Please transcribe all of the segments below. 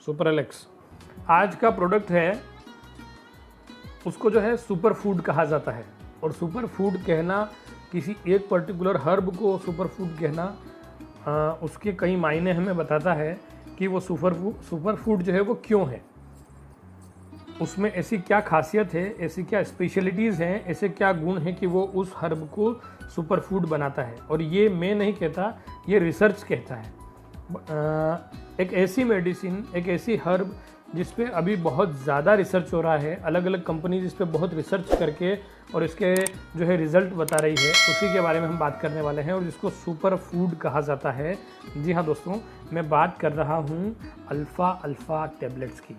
Super Alex आज का product है, उसको जो है सुपर फूड कहा जाता है। और सुपर फूड कहना, किसी एक पर्टिकुलर हर्ब को सुपर फूड कहना, उसके कई मायने हमें बताता है कि वो सुपर फूड जो है वो क्यों है, उसमें ऐसी क्या खासियत है, ऐसी क्या स्पेशलिटीज़ हैं, ऐसे क्या गुण हैं कि वो उस हर्ब को सुपर फूड बनाता है। और ये मैं नहीं कहता, ये रिसर्च कहता है। एक ऐसी मेडिसिन, एक ऐसी हर्ब जिस पे अभी बहुत ज़्यादा रिसर्च हो रहा है, अलग अलग कंपनीज इस पे बहुत रिसर्च करके और इसके जो है रिज़ल्ट बता रही है, उसी के बारे में हम बात करने वाले हैं और जिसको सुपर फूड कहा जाता है। जी हाँ दोस्तों, मैं बात कर रहा हूँ अल्फ़ा टेबलेट्स की,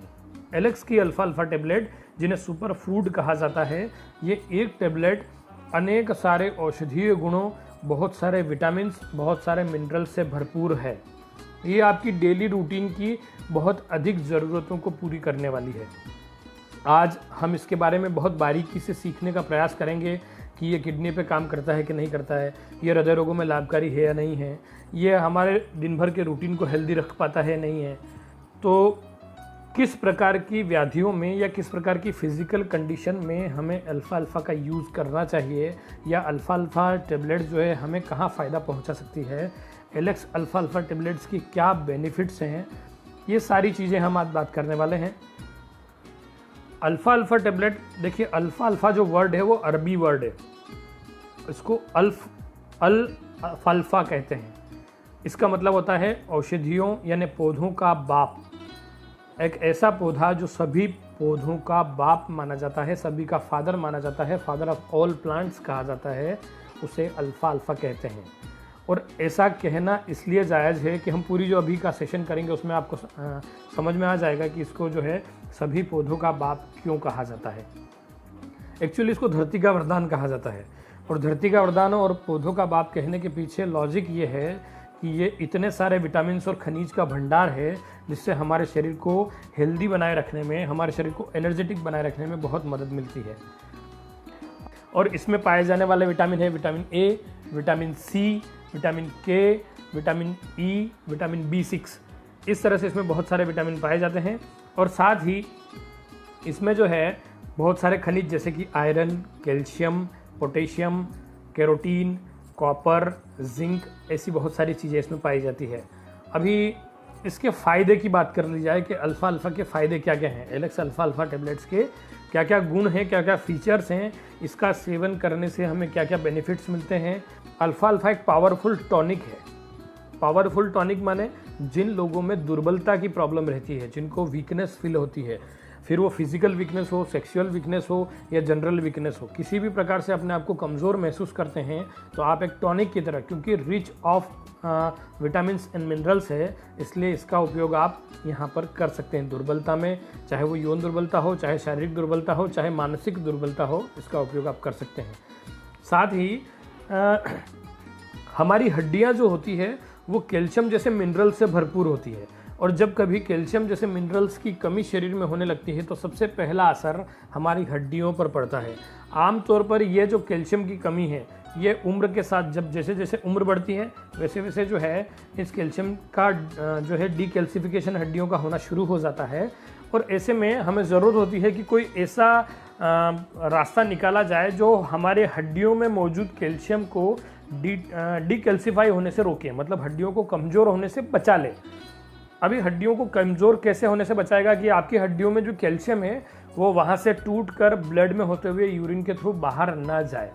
एलेक्स की अल्फ़ा टेबलेट, जिन्हें सुपर फूड कहा जाता है। ये एक टेबलेट अनेक सारे औषधीय गुणों, बहुत सारे विटामिन्स, बहुत सारे मिनरल्स से भरपूर है। ये आपकी डेली रूटीन की बहुत अधिक ज़रूरतों को पूरी करने वाली है। आज हम इसके बारे में बहुत बारीकी से सीखने का प्रयास करेंगे कि ये किडनी पे काम करता है कि नहीं करता है, ये हृदय रोगों में लाभकारी है या नहीं है, ये हमारे दिन भर के रूटीन को हेल्दी रख पाता है नहीं है, तो किस प्रकार की व्याधियों में या किस प्रकार की फिज़िकल कंडीशन में हमें अल्फ़ा का यूज़ करना चाहिए, या अल्फ़ा टेबलेट जो है हमें कहाँ फ़ायदा पहुंचा सकती है, एलेक्स अल्फ़ा टेबलेट्स की क्या बेनिफिट्स हैं, ये सारी चीज़ें हम आज बात करने वाले हैं। अल्फ़ा टेबलेट, देखिए अल्फ़ा जो वर्ड है वो अरबी वर्ड है, इसको अल्फ़ा कहते हैं। इसका मतलब होता है औषधियों यानी पौधों का बाप। एक ऐसा पौधा जो सभी पौधों का बाप माना जाता है, सभी का फादर माना जाता है, फादर ऑफ ऑल प्लांट्स कहा जाता है, उसे अल्फ़ा कहते हैं। और ऐसा कहना इसलिए जायज़ है कि हम पूरी जो अभी का सेशन करेंगे उसमें आपको समझ में आ जाएगा कि इसको जो है सभी पौधों का बाप क्यों कहा जाता है। एक्चुअली इसको धरती का वरदान कहा जाता है, और धरती का वरदान और पौधों का बाप कहने के पीछे लॉजिक ये है कि ये इतने सारे विटामिन्स और खनिज का भंडार है जिससे हमारे शरीर को हेल्दी बनाए रखने में, हमारे शरीर को एनर्जेटिक बनाए रखने में बहुत मदद मिलती है। और इसमें पाए जाने वाले विटामिन है vitamin A, vitamin C, vitamin K, vitamin E, vitamin B6, इस तरह से इसमें बहुत सारे विटामिन पाए जाते हैं। और साथ ही इसमें जो है बहुत सारे खनिज जैसे कि iron, calcium, potassium, carotene, copper, zinc, ऐसी बहुत सारी चीज़ें इसमें पाई जाती है। अभी इसके फ़ायदे की बात कर ली जाए कि अल्फ़ा के फ़ायदे क्या क्या हैं, एलेक्स अल्फ़ा टेबलेट्स के क्या क्या गुण हैं, क्या क्या फीचर्स हैं, इसका सेवन करने से हमें क्या क्या बेनिफिट्स मिलते हैं। अल्फ़ा एक पावरफुल टॉनिक है। पावरफुल टॉनिक माने जिन लोगों में दुर्बलता की प्रॉब्लम रहती है, जिनको वीकनेस फील होती है, फिर वो फिजिकल वीकनेस हो, सेक्सुअल वीकनेस हो या जनरल वीकनेस हो, किसी भी प्रकार से अपने आप को कमज़ोर महसूस करते हैं, तो आप एक टॉनिक की तरह, क्योंकि rich of vitamins and minerals है, इसलिए इसका उपयोग आप यहाँ पर कर सकते हैं दुर्बलता में, चाहे वो यौन दुर्बलता हो, चाहे शारीरिक दुर्बलता हो, चाहे मानसिक दुर्बलता हो, इसका उपयोग आप कर सकते हैं। साथ ही हमारी हड्डियाँ जो होती है वो कैल्शियम जैसे मिनरल से भरपूर होती है, और जब कभी कैल्शियम जैसे मिनरल्स की कमी शरीर में होने लगती है तो सबसे पहला असर हमारी हड्डियों पर पड़ता है। आमतौर पर ये जो कैल्शियम की कमी है, ये उम्र के साथ, जब जैसे जैसे उम्र बढ़ती है वैसे वैसे जो है इस कैल्शियम का जो है डीकैल्सिफिकेशन हड्डियों का होना शुरू हो जाता है। और ऐसे में हमें ज़रूरत होती है कि कोई ऐसा रास्ता निकाला जाए जो हमारे हड्डियों में मौजूद कैल्शियम को डीकैल्सिफाई होने से रोके, मतलब हड्डियों को कमज़ोर होने से बचा ले। अभी हड्डियों को कमज़ोर कैसे होने से बचाएगा कि आपकी हड्डियों में जो कैल्शियम है वो वहाँ से टूट कर ब्लड में होते हुए यूरिन के थ्रू बाहर ना जाए।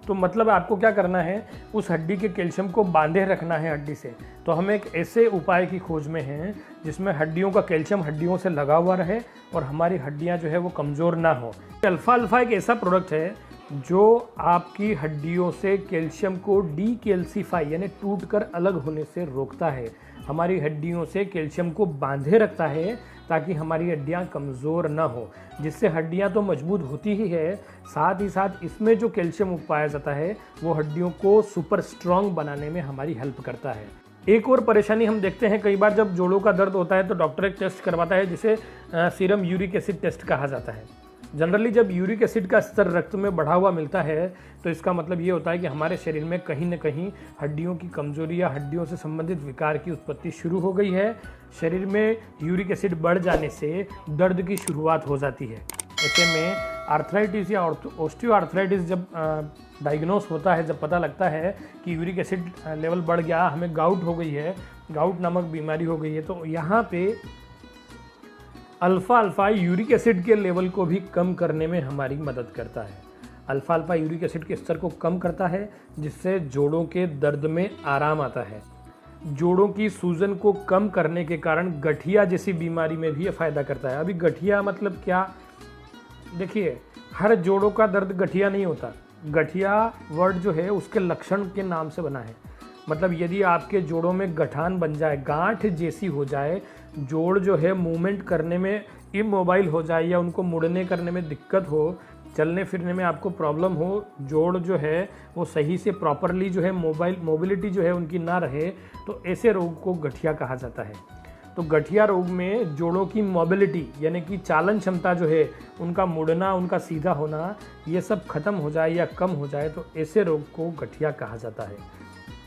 तो मतलब आपको क्या करना है, उस हड्डी के कैल्शियम को बांधे रखना है हड्डी से। तो हम एक ऐसे उपाय की खोज में हैं जिसमें हड्डियों का कैल्शियम हड्डियों से लगा हुआ रहे और हमारी हड्डियाँ जो है वो कमज़ोर ना हो। अल्फ़ा एक ऐसा प्रोडक्ट है जो आपकी हड्डियों से कैल्शियम को डीकैल्सिफाई यानी टूटकर अलग होने से रोकता है, हमारी हड्डियों से कैल्शियम को बांधे रखता है ताकि हमारी हड्डियां कमज़ोर ना हो, जिससे हड्डियां तो मजबूत होती ही है, साथ ही साथ इसमें जो कैल्शियम पाया जाता है वो हड्डियों को सुपर स्ट्रॉन्ग बनाने में हमारी हेल्प करता है। एक और परेशानी हम देखते हैं, कई बार जब जोड़ों का दर्द होता है तो डॉक्टर एक टेस्ट करवाता है जिसे सीरम यूरिक एसिड टेस्ट कहा जाता है। जनरली जब यूरिक एसिड का स्तर रक्त में बढ़ा हुआ मिलता है तो इसका मतलब ये होता है कि हमारे शरीर में कहीं न कहीं हड्डियों की कमजोरी या हड्डियों से संबंधित विकार की उत्पत्ति शुरू हो गई है। शरीर में यूरिक एसिड बढ़ जाने से दर्द की शुरुआत हो जाती है। ऐसे में आर्थराइटिस या ऑस्टियोआर्थराइटिस जब डायग्नोस होता है, जब पता लगता है कि यूरिक एसिड लेवल बढ़ गया, हमें गाउट हो गई है, गाउट नामक बीमारी हो गई है, तो यहाँ पे अल्फ़ा अल्फ़ा यूरिक एसिड के लेवल को भी कम करने में हमारी मदद करता है। अल्फ़ा अल्फ़ा यूरिक एसिड के स्तर को कम करता है, जिससे जोड़ों के दर्द में आराम आता है। जोड़ों की सूजन को कम करने के कारण गठिया जैसी बीमारी में भी ये फ़ायदा करता है। अभी गठिया मतलब क्या, देखिए हर जोड़ों का दर्द गठिया नहीं होता। गठिया वर्ड जो है उसके लक्षण के नाम से बना है। मतलब यदि आपके जोड़ों में गठान बन जाए, गांठ जैसी हो जाए, जोड़ जो है मूवमेंट करने में इमोबाइल हो जाए या उनको मुड़ने करने में दिक्कत हो, चलने फिरने में आपको प्रॉब्लम हो, जोड़ जो है वो सही से प्रॉपरली जो है मोबिलिटी जो है उनकी ना रहे, तो ऐसे रोग को गठिया कहा जाता है। तो गठिया रोग में जोड़ों की मोबिलिटी यानी कि चालन क्षमता जो है, उनका मुड़ना, उनका सीधा होना, ये सब खत्म हो जाए या कम हो जाए, तो ऐसे रोग को गठिया कहा जाता है।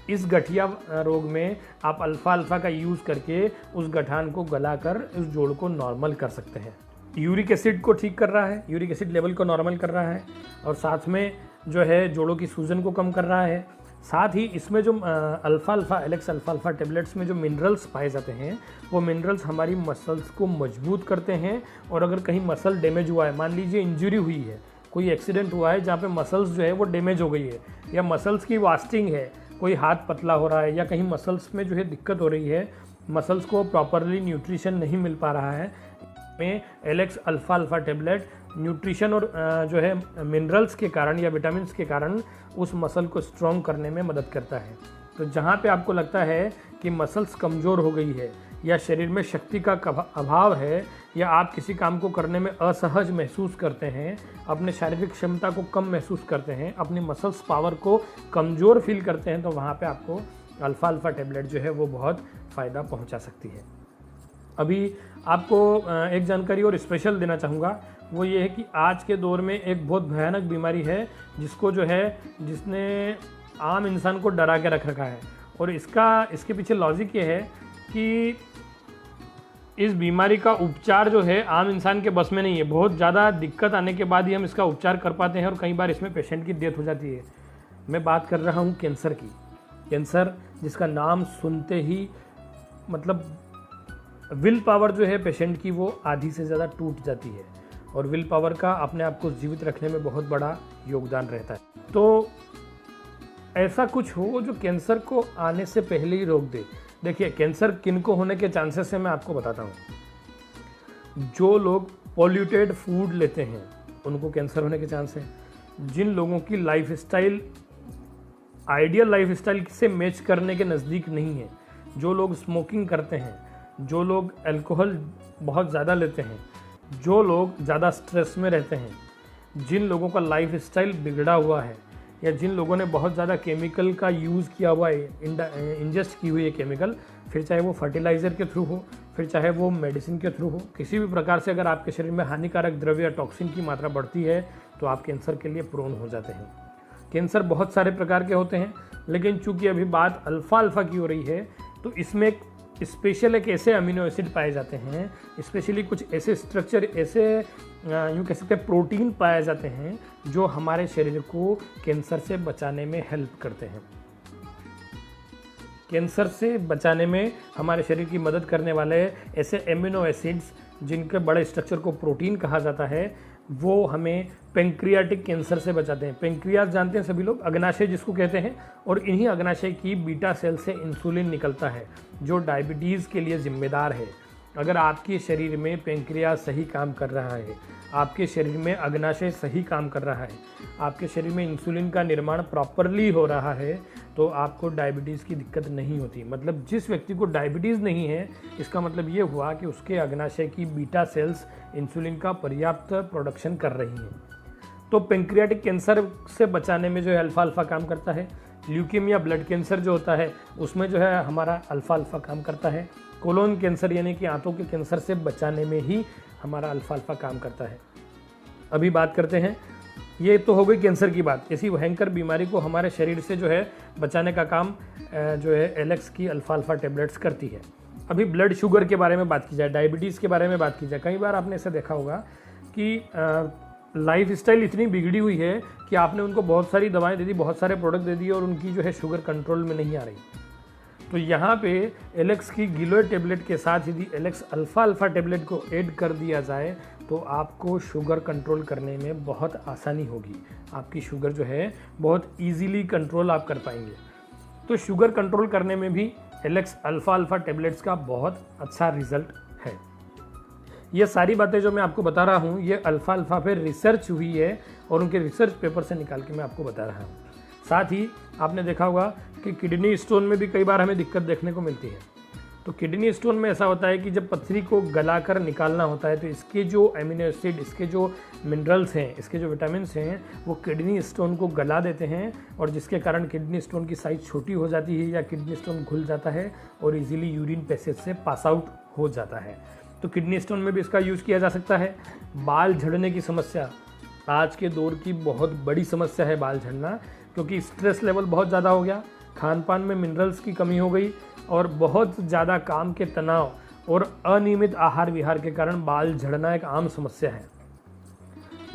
इस गठिया रोग में आप अल्फ़ा अल्फ़ा का यूज़ करके उस गठान को गलाकर उस जोड़ को नॉर्मल कर सकते हैं। यूरिक एसिड को ठीक कर रहा है, यूरिक एसिड लेवल को नॉर्मल कर रहा है, और साथ में जो है जोड़ों की सूजन को कम कर रहा है। साथ ही इसमें जो alpha alpha Alex alpha alpha tablets में जो मिनरल्स पाए जाते हैं, वो मिनरल्स हमारी मसल्स को मजबूत करते हैं। और अगर कहीं मसल डैमेज हुआ है, मान लीजिए इंजरी हुई है, कोई एक्सीडेंट हुआ है जहाँ पे मसल्स जो है वो डैमेज हो गई है, या मसल्स की वास्टिंग है, कोई हाथ पतला हो रहा है, या कहीं मसल्स में जो है दिक्कत हो रही है, मसल्स को प्रॉपरली न्यूट्रिशन नहीं मिल पा रहा है, में Alex alpha alpha tablet nutrition और जो है मिनरल्स के कारण या विटामिन्स के कारण उस मसल को स्ट्रॉन्ग करने में मदद करता है। तो जहाँ पे आपको लगता है कि मसल्स कमज़ोर हो गई है, या शरीर में शक्ति का अभाव है, या आप किसी काम को करने में असहज महसूस करते हैं, अपने शारीरिक क्षमता को कम महसूस करते हैं, अपनी मसल्स पावर को कमज़ोर फील करते हैं, तो वहाँ पे आपको अल्फ़ा अल्फ़ा टेबलेट जो है वो बहुत फ़ायदा पहुँचा सकती है। अभी आपको एक जानकारी और स्पेशल देना चाहूँगा, वो ये है कि आज के दौर में एक बहुत भयानक बीमारी है जिसको जो है जिसने आम इंसान को डरा के रख रखा है। और इसके पीछे लॉजिक ये है कि इस बीमारी का उपचार जो है आम इंसान के बस में नहीं है। बहुत ज़्यादा दिक्कत आने के बाद ही हम इसका उपचार कर पाते हैं, और कई बार इसमें पेशेंट की डेथ हो जाती है। मैं बात कर रहा हूँ कैंसर की। कैंसर जिसका नाम सुनते ही मतलब विल पावर जो है पेशेंट की वो आधी से ज़्यादा टूट जाती है, और विल पावर का अपने आप को जीवित रखने में बहुत बड़ा योगदान रहता है। तो ऐसा कुछ हो जो कैंसर को आने से पहले ही रोक दे। देखिए कैंसर किनको होने के चांसेस है मैं आपको बताता हूँ। जो लोग पॉल्यूटेड फूड लेते हैं उनको कैंसर होने के चांस है। जिन लोगों की लाइफस्टाइल आइडियल लाइफस्टाइल से मैच करने के नज़दीक नहीं है, जो लोग स्मोकिंग करते हैं, जो लोग अल्कोहल बहुत ज़्यादा लेते हैं, जो लोग ज़्यादा स्ट्रेस में रहते हैं, जिन लोगों का लाइफस्टाइल बिगड़ा हुआ है, या जिन लोगों ने बहुत ज़्यादा केमिकल का यूज़ किया हुआ है, इंजेस्ट की हुई है केमिकल, फिर चाहे वो फर्टिलाइज़र के थ्रू हो, फिर चाहे वो मेडिसिन के थ्रू हो, किसी भी प्रकार से अगर आपके शरीर में हानिकारक द्रव्य या टॉक्सिन की मात्रा बढ़ती है तो आप कैंसर के लिए प्रोन हो जाते हैं। कैंसर बहुत सारे प्रकार के होते हैं, लेकिन चूंकि अभी बात अल्फ़ा अल्फ़ा की हो रही है तो इसमें स्पेशल एक ऐसे अमीनो एसिड पाए जाते हैं, स्पेशली कुछ ऐसे स्ट्रक्चर, ऐसे यूँ कह सकते हैं प्रोटीन पाए जाते हैं जो हमारे शरीर को कैंसर से बचाने में हेल्प करते हैं। कैंसर से बचाने में हमारे शरीर की मदद करने वाले ऐसे एमिनो एसिड्स जिनके बड़े स्ट्रक्चर को प्रोटीन कहा जाता है, वो हमें पेंक्रियाटिक कैंसर से बचाते हैं। पेंक्रियाज जानते हैं सभी लोग, अग्नाशय जिसको कहते हैं, और इन्हीं अग्नाशय की बीटा सेल से इंसुलिन निकलता है जो डायबिटीज़ के लिए जिम्मेदार है। अगर आपके शरीर में पेंक्रियाज सही काम कर रहा है, आपके शरीर में अग्नाशय सही काम कर रहा है, आपके शरीर में इंसुलिन का निर्माण प्रॉपरली हो रहा है, तो आपको डायबिटीज़ की दिक्कत नहीं होती। मतलब जिस व्यक्ति को डायबिटीज़ नहीं है, इसका मतलब ये हुआ कि उसके अग्नाशय की बीटा सेल्स इंसुलिन का पर्याप्त प्रोडक्शन कर रही हैं। तो पेंक्रियाटिक कैंसर से बचाने में जो है अल्फ़ा अल्फ़ा काम करता है। ल्यूकीमिया ब्लड कैंसर जो होता है उसमें जो है हमारा अल्फ़ा अल्फ़ा काम करता है। कोलोन कैंसर यानी कि आंतों के कैंसर से बचाने में ही हमारा अल्फ़ा अल्फ़ा काम करता है। अभी बात करते हैं, ये तो हो गई कैंसर की बात। इसी भयंकर बीमारी को हमारे शरीर से जो है बचाने का काम जो है एलेक्स की अल्फा अल्फा टेबलेट्स करती है। अभी ब्लड शुगर के बारे में बात की जाए, डायबिटीज़ के बारे में बात की जाए। कई बार आपने ऐसा देखा होगा कि लाइफ स्टाइल इतनी बिगड़ी हुई है कि आपने उनको बहुत सारी दवाएं दे दी, बहुत सारे प्रोडक्ट दे दिए और उनकी जो है शुगर कंट्रोल में नहीं आ रही। तो यहाँ पे एलेक्स की गिलोय टेबलेट के साथ यदि एलेक्स अल्फा अल्फा टेबलेट को ऐड कर दिया जाए तो आपको शुगर कंट्रोल करने में बहुत आसानी होगी। आपकी शुगर जो है बहुत इजीली कंट्रोल आप कर पाएंगे। तो शुगर कंट्रोल करने में भी एलेक्स अल्फा अल्फा टेबलेट्स का बहुत अच्छा रिजल्ट है। ये सारी बातें जो मैं आपको बता रहा हूँ ये अल्फा अल्फा पे रिसर्च हुई है और उनके रिसर्च पेपर से निकाल के मैं आपको बता रहा हूँ। साथ ही आपने देखा होगा कि किडनी स्टोन में भी कई बार हमें दिक्कत देखने को मिलती है। तो किडनी स्टोन में ऐसा होता है कि जब पथरी को गलाकर निकालना होता है तो इसके जो एमिनो एसिड, इसके जो मिनरल्स हैं, इसके जो विटामिन्स हैं वो किडनी स्टोन को गला देते हैं और जिसके कारण किडनी स्टोन की साइज़ छोटी हो जाती है या किडनी स्टोन घुल जाता है और इजीली यूरिन पैसेज से पास आउट हो जाता है। तो किडनी स्टोन में भी इसका यूज़ किया जा सकता है। बाल झड़ने की समस्या आज के दौर की बहुत बड़ी समस्या है, बाल झड़ना, क्योंकि स्ट्रेस लेवल बहुत ज़्यादा हो गया, खान पान में मिनरल्स की कमी हो गई और बहुत ज़्यादा काम के तनाव और अनियमित आहार विहार के कारण बाल झड़ना एक आम समस्या है।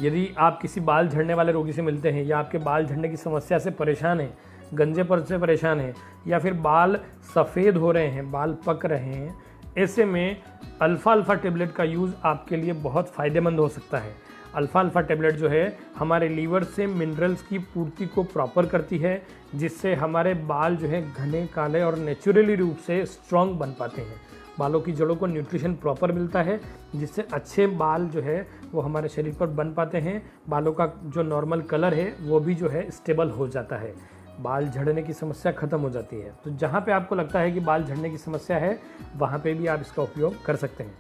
यदि आप किसी बाल झड़ने वाले रोगी से मिलते हैं या आपके बाल झड़ने की समस्या से परेशान हैं, गंजेपन से परेशान हैं या फिर बाल सफ़ेद हो रहे हैं, बाल पक रहे हैं, ऐसे में अल्फा अल्फा टेबलेट का यूज़ आपके लिए बहुत फ़ायदेमंद हो सकता है। अल्फा अल्फा टेबलेट जो है हमारे लीवर से मिनरल्स की पूर्ति को प्रॉपर करती है, जिससे हमारे बाल जो है घने काले और नेचुरली रूप से स्ट्रॉन्ग बन पाते हैं। बालों की जड़ों को न्यूट्रिशन प्रॉपर मिलता है, जिससे अच्छे बाल जो है वो हमारे शरीर पर बन पाते हैं। बालों का जो नॉर्मल कलर है वो भी जो है स्टेबल हो जाता है, बाल झड़ने की समस्या ख़त्म हो जाती है। तो जहाँ पे आपको लगता है कि बाल झड़ने की समस्या है वहाँ पे भी आप इसका उपयोग कर सकते हैं।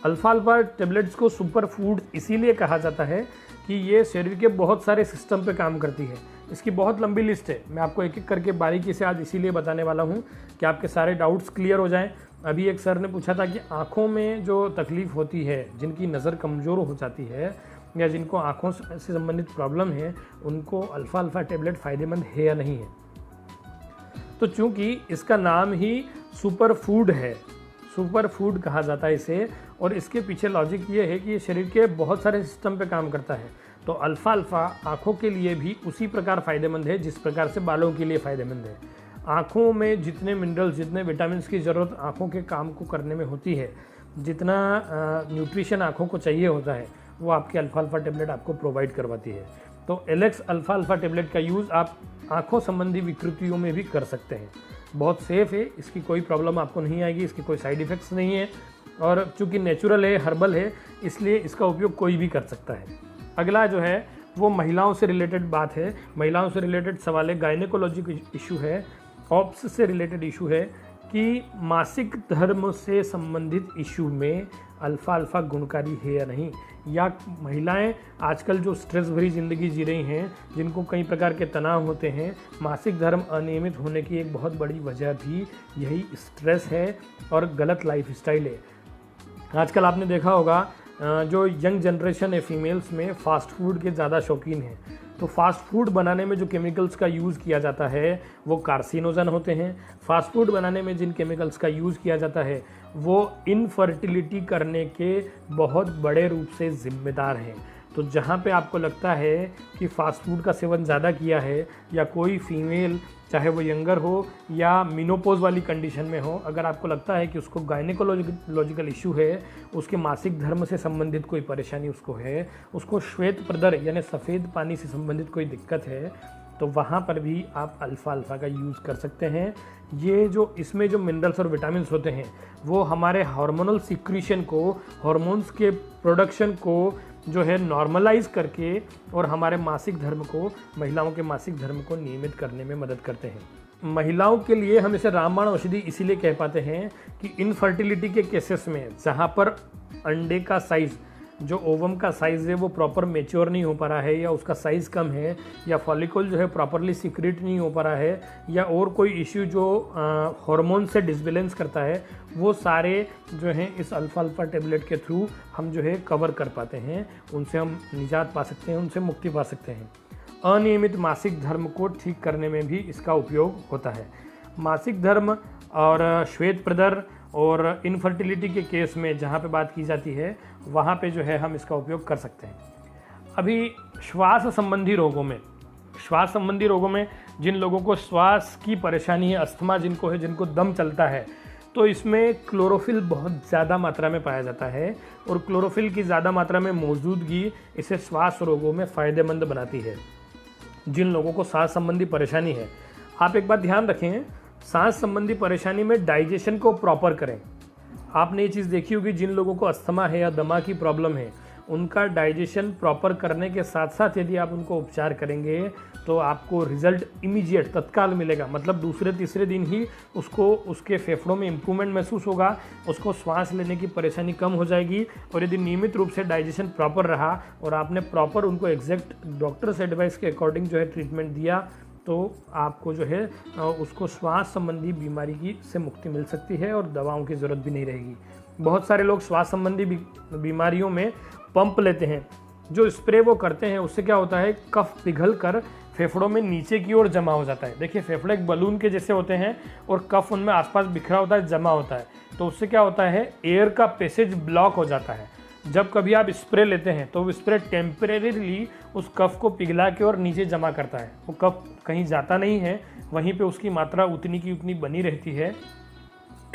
अल्फा अल्फा टेबलेट्स को सुपर फूड इसीलिए कहा जाता है कि ये शरीर के बहुत सारे सिस्टम पे काम करती है। इसकी बहुत लंबी लिस्ट है, मैं आपको एक एक करके बारीकी से आज इसीलिए बताने वाला हूँ कि आपके सारे डाउट्स क्लियर हो जाएं। अभी एक सर ने पूछा था कि आँखों में जो तकलीफ़ होती है, जिनकी नज़र कमज़ोर हो जाती है या जिनको आँखों से संबंधित प्रॉब्लम है, उनको अल्फा अल्फा टेबलेट फ़ायदेमंद है या नहीं है। तो चूँकि इसका नाम ही सुपर फूड है, सुपर फूड कहा जाता है इसे, और इसके पीछे लॉजिक ये है कि ये शरीर के बहुत सारे सिस्टम पे काम करता है। तो अल्फा अल्फा आँखों के लिए भी उसी प्रकार फ़ायदेमंद है जिस प्रकार से बालों के लिए फ़ायदेमंद है। आँखों में जितने मिनरल्स, जितने विटामिन की ज़रूरत आँखों के काम को करने में होती है, जितना न्यूट्रिशन आँखों को चाहिए होता है, वो आपके अल्फा अल्फा टेबलेट आपको प्रोवाइड करवाती है। तो एलेक्स अल्फा अल्फा टेबलेट का यूज़ आप आँखों संबंधी विकृतियों में भी कर सकते हैं। बहुत सेफ़ है, इसकी कोई प्रॉब्लम आपको नहीं आएगी, इसके कोई साइड इफ़ेक्ट्स नहीं है और चूँकि नेचुरल है, हर्बल है, इसलिए इसका उपयोग कोई भी कर सकता है। अगला जो है वो महिलाओं से रिलेटेड बात है। महिलाओं से रिलेटेड सवाल है, गायनेकोलॉजी इशू है, ऑप्स से रिलेटेड इशू है कि मासिक धर्म से संबंधित इशू में अल्फा अल्फा गुणकारी है या नहीं, या महिलाएं आजकल जो स्ट्रेस भरी ज़िंदगी जी रही हैं, जिनको कई प्रकार के तनाव होते हैं, मासिक धर्म अनियमित होने की एक बहुत बड़ी वजह भी यही स्ट्रेस है और गलत लाइफस्टाइल है। आजकल आपने देखा होगा जो यंग जनरेशन है फीमेल्स में फ़ास्ट फूड के ज़्यादा शौकीन हैं। तो फास्ट फूड बनाने में जो केमिकल्स का यूज़ किया जाता है वो कार्सिनोजन होते हैं। फास्ट फूड बनाने में जिन केमिकल्स का यूज़ किया जाता है वो इनफर्टिलिटी करने के बहुत बड़े रूप से जिम्मेदार हैं। तो जहाँ पे आपको लगता है कि फ़ास्ट फूड का सेवन ज़्यादा किया है या कोई फीमेल, चाहे वो यंगर हो या मिनोपोज वाली कंडीशन में हो, अगर आपको लगता है कि उसको गायनेकोलॉजिकल इशू है, उसके मासिक धर्म से संबंधित कोई परेशानी उसको है, उसको श्वेत प्रदर यानी सफ़ेद पानी से संबंधित कोई दिक्कत है, तो वहाँ पर भी आप अल्फ़ा अल्फ़ा का यूज़ कर सकते हैं। ये जो इसमें जो मिनरल्स और विटामिन्स होते हैं वो हमारे हार्मोनल सिक्रीशन को, हार्मोन्स के प्रोडक्शन को जो है नॉर्मलाइज करके और हमारे मासिक धर्म को, महिलाओं के मासिक धर्म को नियमित करने में मदद करते हैं। महिलाओं के लिए हम इसे रामबाण औषधि इसीलिए कह पाते हैं कि इनफर्टिलिटी के केसेस में जहाँ पर अंडे का साइज़ जो ओवम का साइज़ है वो प्रॉपर मेच्योर नहीं हो पा रहा है, या उसका साइज़ कम है, या फॉलिकल जो है प्रॉपरली सीक्रेट नहीं हो पा रहा है, या और कोई इश्यू जो हार्मोन से डिसबैलेंस करता है, वो सारे जो हैं इस अल्फ़ा अल्फ़ा टेबलेट के थ्रू हम जो है कवर कर पाते हैं, उनसे हम निजात पा सकते हैं, उनसे मुक्ति पा सकते हैं। अनियमित मासिक धर्म को ठीक करने में भी इसका उपयोग होता है। मासिक धर्म और श्वेत प्रदर और इनफर्टिलिटी के केस में जहाँ पे बात की जाती है, वहाँ पे जो है हम इसका उपयोग कर सकते हैं। अभी श्वास संबंधी रोगों में जिन लोगों को श्वास की परेशानी है, अस्थमा जिनको है, जिनको दम चलता है, तो इसमें क्लोरोफिल बहुत ज़्यादा मात्रा में पाया जाता है, और क्लोरोफिल की ज़्यादा मात्रा में मौजूदगी इसे श्वास रोगों में फ़ायदेमंद बनाती है। जिन लोगों को सांस संबंधी परेशानी है, आप एक बात ध्यान रखें, सांस संबंधी परेशानी में डाइजेशन को प्रॉपर करें। आपने ये चीज़ देखी होगी, जिन लोगों को अस्थमा है या दमा की प्रॉब्लम है, उनका डाइजेशन प्रॉपर करने के साथ साथ यदि आप उनको उपचार करेंगे तो आपको रिजल्ट इमीडिएट तत्काल मिलेगा। मतलब दूसरे तीसरे दिन ही उसको उसके फेफड़ों में इम्प्रूवमेंट महसूस होगा, उसको श्वास लेने की परेशानी कम हो जाएगी। और यदि नियमित रूप से डाइजेशन प्रॉपर रहा और आपने प्रॉपर उनको एग्जैक्ट डॉक्टर्स एडवाइस के अकॉर्डिंग जो है ट्रीटमेंट दिया, तो आपको जो है उसको श्वास संबंधी बीमारी की से मुक्ति मिल सकती है और दवाओं की ज़रूरत भी नहीं रहेगी। बहुत सारे लोग श्वास संबंधी बीमारियों में पंप लेते हैं। जो स्प्रे वो करते हैं उससे क्या होता है, कफ पिघल कर फेफड़ों में नीचे की ओर जमा हो जाता है। देखिए, फेफड़े एक बलून के जैसे होते हैं और कफ उनमें आसपास बिखरा होता है, जमा होता है। तो उससे क्या होता है, एयर का पैसेज ब्लॉक हो जाता है। जब कभी आप स्प्रे लेते हैं तो वो स्प्रे टेम्परेरीली उस कफ को पिघला के और नीचे जमा करता है। वो कफ कहीं जाता नहीं है, वहीं पे उसकी मात्रा उतनी की उतनी बनी रहती है।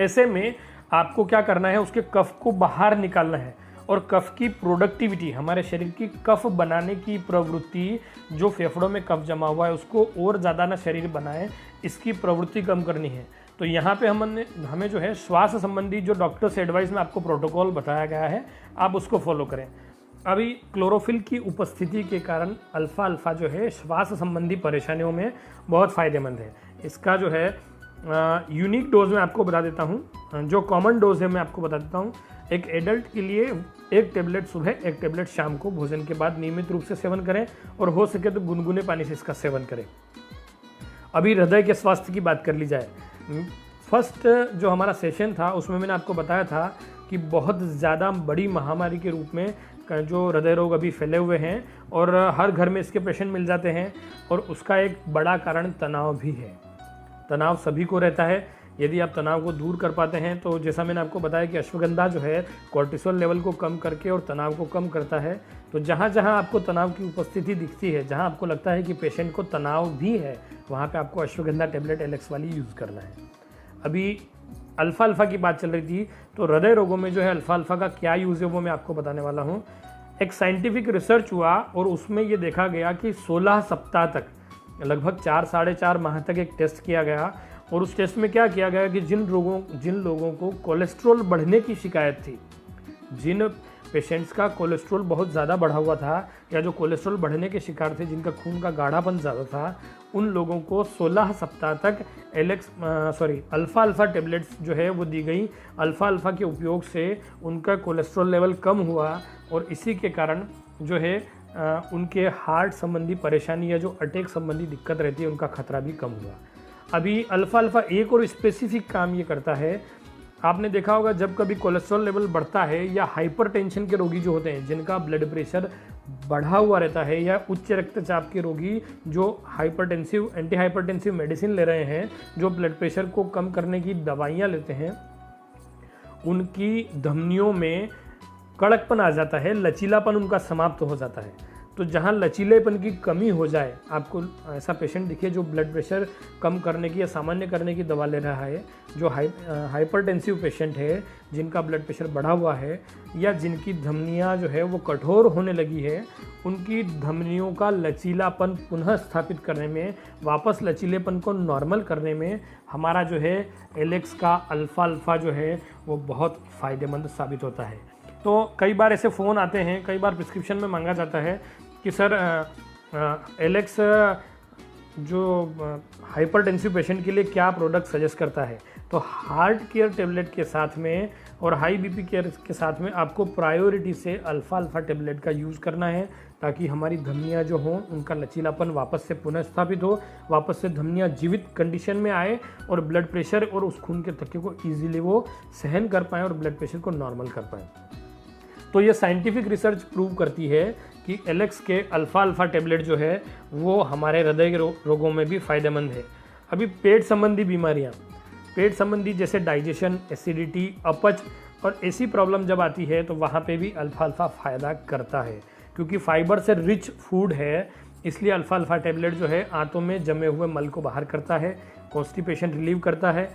ऐसे में आपको क्या करना है, उसके कफ को बाहर निकालना है। और कफ की प्रोडक्टिविटी, हमारे शरीर की कफ बनाने की प्रवृत्ति, जो फेफड़ों में कफ जमा हुआ है उसको और ज़्यादा ना शरीर बनाए, इसकी प्रवृत्ति कम करनी है। तो यहाँ पे हमें जो है श्वास संबंधी जो डॉक्टर से एडवाइस में आपको प्रोटोकॉल बताया गया है, आप उसको फॉलो करें। अभी क्लोरोफिल की उपस्थिति के कारण अल्फ़ा अल्फ़ा जो है श्वास संबंधी परेशानियों में बहुत फ़ायदेमंद है। इसका जो है यूनिक डोज में आपको बता देता हूँ। जो कॉमन डोज है मैं आपको बता देता हूँ। एक एडल्ट के लिए 1 टेबलेट सुबह, 1 टेबलेट शाम को भोजन के बाद नियमित रूप से सेवन करें, और हो सके तो गुनगुने पानी से इसका सेवन करें। अभी हृदय के स्वास्थ्य की बात कर ली जाए। फर्स्ट जो हमारा सेशन था उसमें मैंने आपको बताया था कि बहुत ज़्यादा बड़ी महामारी के रूप में जो हृदय रोग अभी फैले हुए हैं और हर घर में इसके पेशेंट मिल जाते हैं, और उसका एक बड़ा कारण तनाव भी है। तनाव सभी को रहता है। यदि आप तनाव को दूर कर पाते हैं तो जैसा मैंने आपको बताया कि अश्वगंधा जो है कोर्टिसोल लेवल को कम करके और तनाव को कम करता है। तो जहाँ जहाँ आपको तनाव की उपस्थिति दिखती है, जहाँ आपको लगता है कि पेशेंट को तनाव भी है, वहाँ पे आपको अश्वगंधा टेबलेट एलेक्स वाली यूज़ करना है। अभी अल्फ़ा अल्फ़ा की बात चल रही थी, तो हृदय रोगों में जो है अल्फ़ा अल्फ़ा का क्या यूज़ है वो मैं आपको बताने वाला हूँ। एक साइंटिफिक रिसर्च हुआ और उसमें ये देखा गया कि 16 सप्ताह तक, लगभग 4 साढ़े 4 माह तक एक टेस्ट किया गया, और उस टेस्ट में क्या किया गया कि जिन लोगों को कोलेस्ट्रॉल बढ़ने की शिकायत थी, जिन पेशेंट्स का कोलेस्ट्रॉल बहुत ज़्यादा बढ़ा हुआ था या जो कोलेस्ट्रॉल बढ़ने के शिकार थे, जिनका खून का गाढ़ापन ज़्यादा था, उन लोगों को 16 सप्ताह तक अल्फ़ा अल्फ़ा टेबलेट्स जो है वो दी गई। अल्फ़ा अल्फ़ा के उपयोग से उनका कोलेस्ट्रॉल लेवल कम हुआ, और इसी के कारण जो है उनके हार्ट संबंधी परेशानी या जो अटैक संबंधी दिक्कत रहती है उनका खतरा भी कम हुआ। अभी अल्फ़ा अल्फ़ा एक और स्पेसिफिक काम ये करता है। आपने देखा होगा जब कभी कोलेस्ट्रॉल लेवल बढ़ता है या हाइपरटेंशन के रोगी जो होते हैं, जिनका ब्लड प्रेशर बढ़ा हुआ रहता है, या उच्च रक्तचाप के रोगी जो हाइपरटेंसिव एंटी हाइपरटेंसिव मेडिसिन ले रहे हैं, जो ब्लड प्रेशर को कम करने की दवाइयाँ लेते हैं, उनकी धमनियों में कड़कपन आ जाता है, लचीलापन उनका समाप्त हो जाता है। तो जहाँ लचीलेपन की कमी हो जाए, आपको ऐसा पेशेंट दिखे जो ब्लड प्रेशर कम करने की या सामान्य करने की दवा ले रहा है, जो हाइपरटेंसिव पेशेंट है, जिनका ब्लड प्रेशर बढ़ा हुआ है, या जिनकी धमनियाँ जो है वो कठोर होने लगी है, उनकी धमनियों का लचीलापन पुनः स्थापित करने में, वापस लचीलेपन को नॉर्मल करने में हमारा जो है एलेक्स का अल्फ़ा अल्फ़ा जो है वो बहुत फ़ायदेमंद साबित होता है। तो कई बार ऐसे फ़ोन आते हैं, कई बार प्रिस्क्रिप्शन में मांगा जाता है कि सर एलेक्स जो हाइपरटेंसिव पेशेंट के लिए क्या प्रोडक्ट सजेस्ट करता है, तो हार्ट केयर टेबलेट के साथ में और हाई बीपी केयर के साथ में आपको प्रायोरिटी से अल्फ़ा अल्फ़ा टेबलेट का यूज़ करना है, ताकि हमारी धमनियाँ जो हों उनका लचीलापन वापस से पुनः स्थापित हो, वापस से धमनियाँ जीवित कंडीशन में आए और ब्लड प्रेशर और उस खून के थक्के को ईजिली वो सहन कर पाएँ और ब्लड प्रेशर को नॉर्मल कर पाएँ। तो ये साइंटिफिक रिसर्च प्रूव करती है कि एलेक्स के अल्फ़ा अल्फ़ा टेबलेट जो है वो हमारे हृदय के रोगों में भी फ़ायदेमंद है। अभी पेट संबंधी बीमारियाँ, पेट संबंधी जैसे डाइजेशन, एसिडिटी, अपच और ऐसी प्रॉब्लम जब आती है तो वहाँ पे भी अल्फ़ा अल्फ़ा फ़ायदा करता है, क्योंकि फाइबर से रिच फूड है, इसलिए अल्फ़ा अल्फ़ा टेबलेट जो है आंतों में जमे हुए मल को बाहर करता है, कॉन्स्टिपेशन रिलीव करता है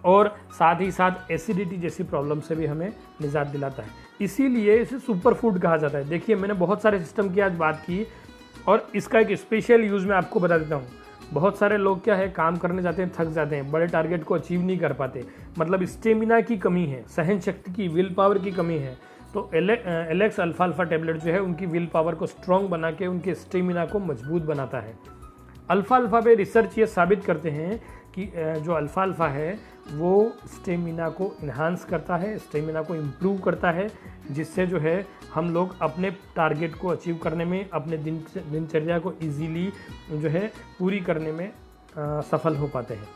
और साथ ही साथ एसिडिटी जैसी प्रॉब्लम से भी हमें निजात दिलाता है। इसीलिए इसे सुपर फूड कहा जाता है। देखिए, मैंने बहुत सारे सिस्टम की आज बात की और इसका एक स्पेशल यूज़ मैं आपको बता देता हूँ। बहुत सारे लोग क्या है, काम करने जाते हैं, थक जाते हैं, बड़े टारगेट को अचीव नहीं कर पाते, मतलब स्टेमिना की कमी है, सहन शक्ति की, विल पावर की कमी है। तो एलेक्स अल्फ़ा अल्फ़ा टेबलेट जो है उनकी विल पावर को स्ट्रॉन्ग बना के उनके स्टेमिना को मजबूत बनाता है। अल्फ़ा अल्फ़ा पे रिसर्च ये साबित करते हैं कि जो अल्फ़ा अल्फ़ा है वो स्टेमिना को इन्हांस करता है, स्टेमिना को इम्प्रूव करता है, जिससे जो है हम लोग अपने टारगेट को अचीव करने में, अपने दिनचर्या को इजीली जो है पूरी करने में सफल हो पाते हैं।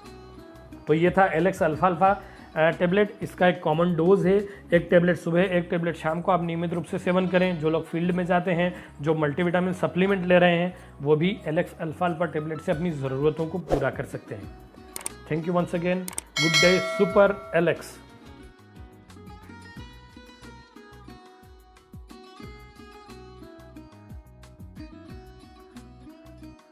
तो ये था एलेक्स अल्फ़ा अल्फ़ा टेबलेट। इसका एक कॉमन डोज है, एक टेबलेट सुबह, एक टेबलेट शाम को आप नियमित रूप से सेवन करें। जो लोग फील्ड में जाते हैं, जो मल्टीविटामिन सप्लीमेंट ले रहे हैं, वो भी एलेक्स अल्फ़ा अल्फ़ा टेबलेट से अपनी ज़रूरतों को पूरा कर सकते हैं। Thank you once again. Good day super Alex.